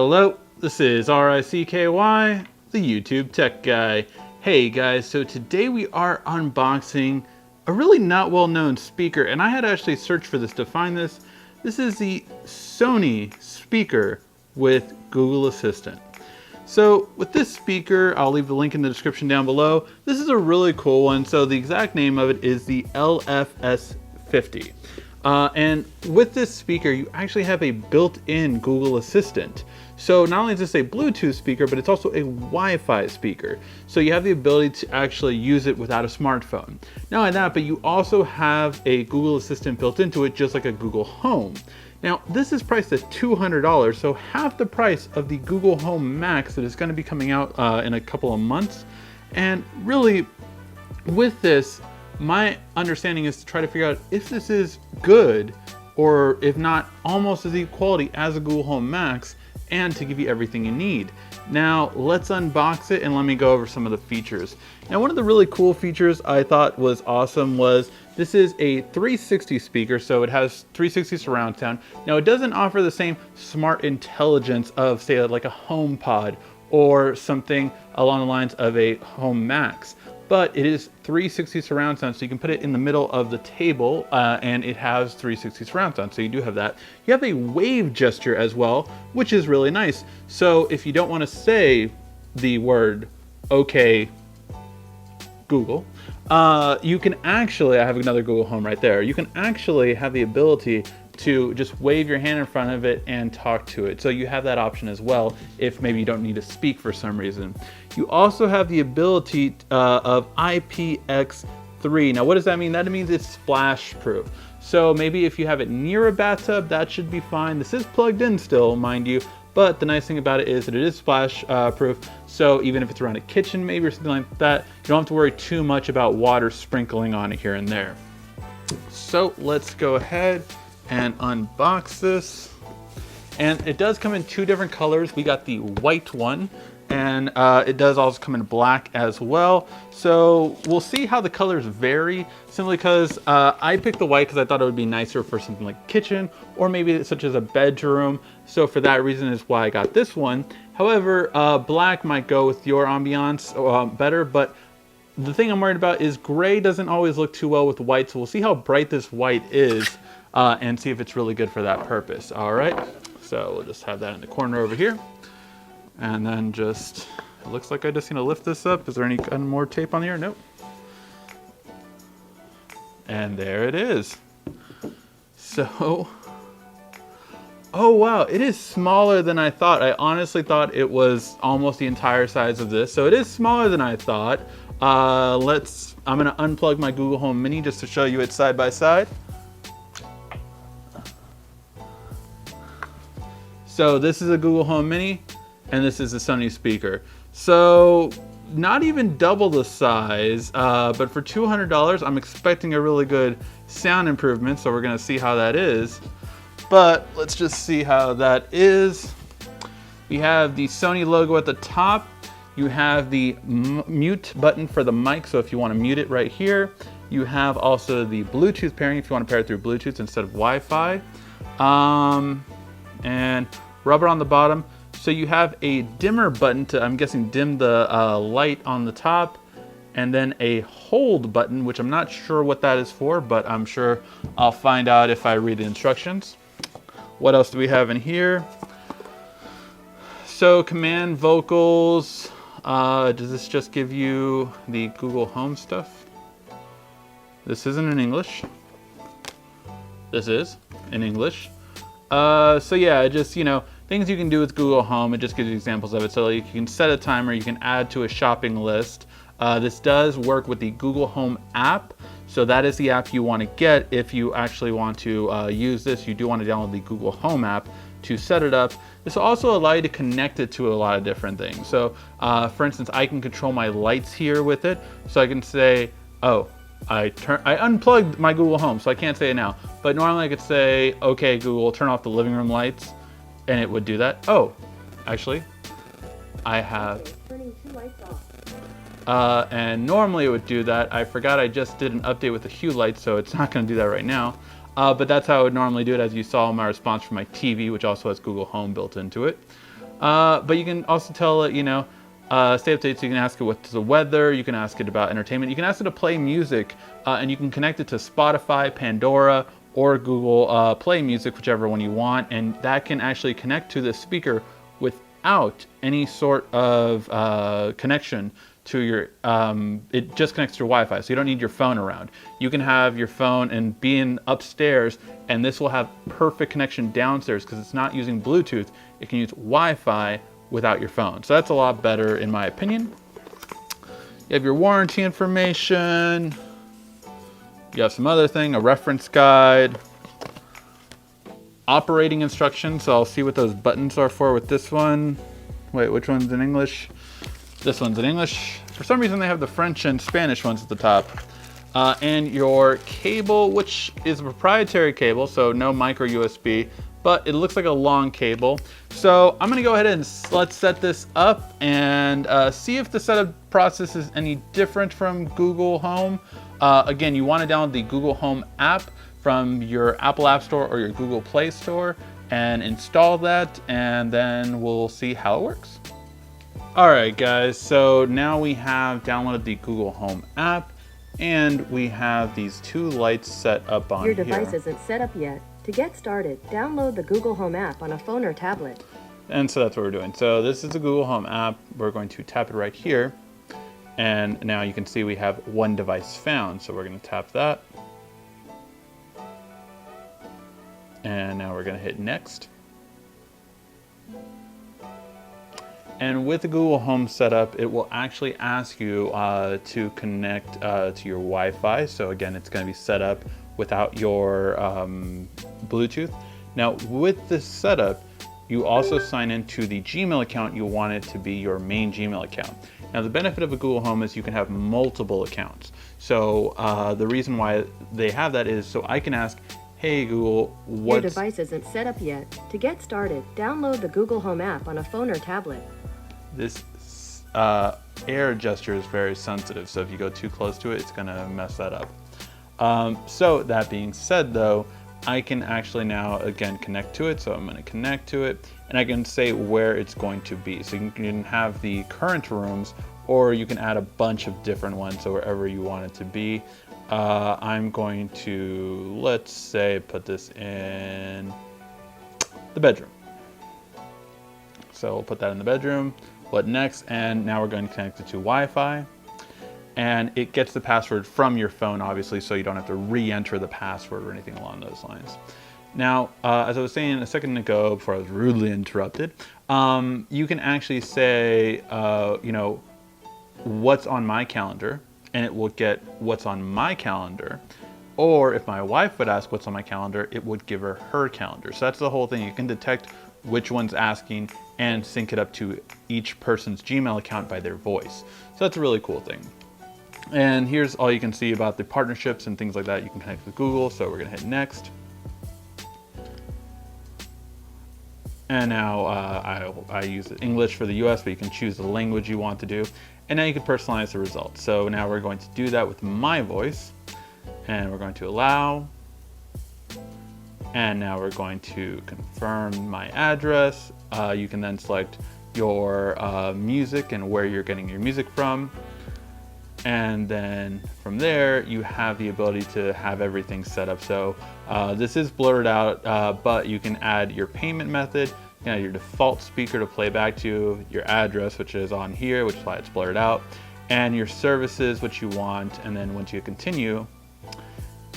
Hello, this is RICKY, the YouTube Tech Guy. Hey guys, so today we are unboxing a really not well-known speaker, and I had to actually search for this to find this. This is the Sony speaker with Google Assistant. So with this speaker, I'll leave the link in the description down below. This is a really cool one. So the exact name of it is the LF-S50. And with this speaker, you actually have a built-in Google Assistant. So not only is this a Bluetooth speaker, but it's also a Wi-Fi speaker. So you have the ability to actually use it without a smartphone. Not only that, but you also have a Google Assistant built into it, just like a Google Home. Now, this is priced at $200, so half the price of the Google Home Max that is going to be coming out in a couple of months. And really, with this, my understanding is to try to figure out if this is good, or if not, almost as equal quality as a Google Home Max, and to give you everything you need. Now, let's unbox it and let me go over some of the features. Now, one of the really cool features I thought was awesome was this is a 360 speaker, so it has 360 surround sound. Now, it doesn't offer the same smart intelligence of, say, like a HomePod or something along the lines of a Home Max, but it is 360 surround sound, so you can put it in the middle of the table, and it has 360 surround sound, so you do have that. You have a wave gesture as well, which is really nice. So if you don't want to say the word "Okay, Google," you can actually, I have another Google Home right there, you can actually have the ability to just wave your hand in front of it and talk to it. So you have that option as well if maybe you don't need to speak for some reason. You also have the ability of IPX3. Now what does that mean? That means it's splash proof. So maybe if you have it near a bathtub, that should be fine. This is plugged in still, mind you, but the nice thing about it is that it is splash proof. So even if it's around a kitchen maybe or something like that, you don't have to worry too much about water sprinkling on it here and there. So let's go ahead and unbox this. And it does come in two different colors. We got the white one, and it does also come in black as well. So we'll see how the colors vary, simply because I picked the white because I thought it would be nicer for something like kitchen, or maybe such as a bedroom. So for that reason is why I got this one. However, black might go with your ambiance better, but the thing I'm worried about is gray doesn't always look too well with white. So we'll see how bright this white is and see if it's really good for that purpose. All right, so we'll just have that in the corner over here. And then just, it looks like I just need to lift this up. Is there any more tape on here? Nope. And there it is. So, oh wow, it is smaller than I thought. I honestly thought it was almost the entire size of this. So it is smaller than I thought. I'm gonna unplug my Google Home Mini just to show you it side by side. So this is a Google Home Mini, and this is a Sony speaker. So not even double the size, but for $200, I'm expecting a really good sound improvement. So we're gonna see how that is. But let's just see how that is. We have the Sony logo at the top. You have the mute button for the mic, so if you want to mute it right here. You have also the Bluetooth pairing if you want to pair it through Bluetooth instead of Wi-Fi. And rubber on the bottom. So you have a dimmer button to, I'm guessing, dim the light on the top, and then a hold button, which I'm not sure what that is for, but I'm sure I'll find out if I read the instructions. What else do we have in here? So command vocals. Does this just give you the Google Home stuff? This isn't in English. This is in English. So yeah, just, you know, things you can do with Google Home. It just gives you examples of it. So you can set a timer, you can add to a shopping list. This does work with the Google Home app. So that is the app you want to get if you actually want to use this. You do want to download the Google Home app to set it up. This will also allow you to connect it to a lot of different things. So for instance, I can control my lights here with it. So I can say, oh, I unplugged my Google Home, so I can't say it now. But normally I could say, okay, Google, turn off the living room lights, and it would do that. Oh, actually, I have. Turning 2 lights off. And normally it would do that. I forgot I just did an update with the hue lights, so it's not gonna do that right now. But that's how I would normally do it, as you saw in my response from my TV, which also has Google Home built into it. But you can also tell it, stay updated. So you can ask it what's the weather. You can ask it about entertainment. You can ask it to play music, and you can connect it to Spotify, Pandora, or Google Play Music, whichever one you want. And that can actually connect to the speaker without any sort of connection to your, it just connects to Wi-Fi, so you don't need your phone around. You can have your phone and be in upstairs, and this will have perfect connection downstairs because it's not using Bluetooth. It can use Wi-Fi without your phone. So that's a lot better in my opinion. You have your warranty information. You have some other thing, a reference guide, operating instructions. So I'll see what those buttons are for with this one. Wait, which one's in English? This one's in English. For some reason they have the French and Spanish ones at the top. And your cable, which is a proprietary cable, so no micro USB, but it looks like a long cable. So I'm gonna go ahead and let's set this up and see if the setup process is any different from Google Home. Again, you wanna download the Google Home app from your Apple App Store or your Google Play Store and install that, and then we'll see how it works. All right, guys, so now we have downloaded the Google Home app, and we have these two lights set up on here. Your device isn't set up yet. To get started, download the Google Home app on a phone or tablet. And so that's what we're doing. So this is the Google Home app. We're going to tap it right here. And now you can see we have one device found. So we're going to tap that. And now we're going to hit next. And with the Google Home setup, it will actually ask you to connect to your Wi-Fi. So again, it's going to be set up without your Bluetooth. Now with this setup, you also sign into the Gmail account you want it to be your main Gmail account. Now the benefit of a Google Home is you can have multiple accounts. So the reason why they have that is so I can ask, hey Google, Your device isn't set up yet. To get started, download the Google Home app on a phone or tablet. This air gesture is very sensitive, so if you go too close to it, it's gonna mess that up. So that being said though, I can actually now again connect to it. So I'm gonna connect to it and I can say where it's going to be. So you can have the current rooms or you can add a bunch of different ones, so wherever you want it to be. I'm going to, let's say, put this in the bedroom. So we'll put that in the bedroom. What next? And now we're going to connect it to Wi-Fi. And it gets the password from your phone, obviously, so you don't have to re-enter the password or anything along those lines. Now, as I was saying a second ago, before I was rudely interrupted, you can actually say, what's on my calendar, and it will get what's on my calendar. Or if my wife would ask what's on my calendar, it would give her her calendar. So that's the whole thing. You can detect which one's asking and sync it up to each person's Gmail account by their voice. So that's a really cool thing. And here's all you can see about the partnerships and things like that. You can connect with Google. So we're gonna hit next. And now I use English for the US, but you can choose the language you want to do. And now you can personalize the results. So now we're going to do that with my voice. And we're going to allow. And now we're going to confirm my address. You can then select your music and where you're getting your music from. And then from there, you have the ability to have everything set up. So this is blurred out, but you can add your payment method, you can add your default speaker to play back to, your address, which is on here, which is why it's blurred out, and your services, which you want. And then once you continue,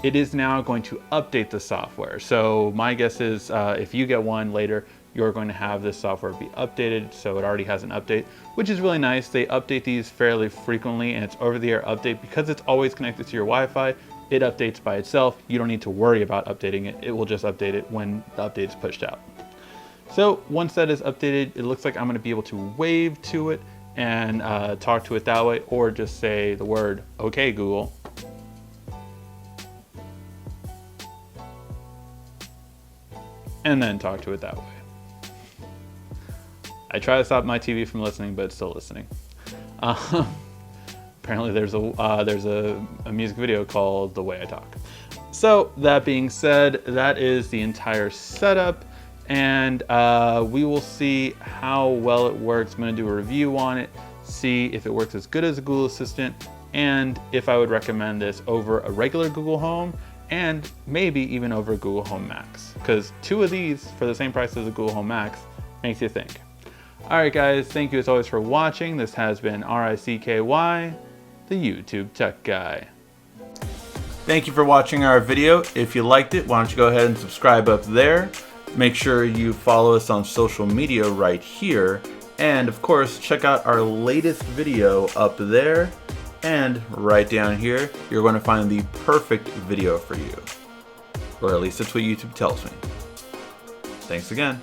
it is now going to update the software. So my guess is if you get one later, you're going to have this software be updated. So it already has an update, which is really nice. They update these fairly frequently, and it's over-the-air update because it's always connected to your Wi-Fi. It updates by itself. You don't need to worry about updating it. It will just update it when the update is pushed out. So once that is updated, it looks like I'm going to be able to wave to it and talk to it that way, or just say the word, "Okay, Google." And then talk to it that way. I try to stop my TV from listening, but it's still listening. Apparently there's a music video called "The Way I Talk." So that being said, that is the entire setup. and we will see how well it works. I'm going to do a review on it, see if it works as good as a Google Assistant, and if I would recommend this over a regular Google Home, and maybe even over Google Home Max, because 2 of these for the same price as a Google Home Max makes you think. All right, guys, thank you as always for watching. This has been RICKY, the YouTube Tech Guy. Thank you for watching our video. If you liked it, why don't you go ahead and subscribe up there. Make sure you follow us on social media right here. And of course, check out our latest video up there. And right down here, you're going to find the perfect video for you. Or at least that's what YouTube tells me. Thanks again.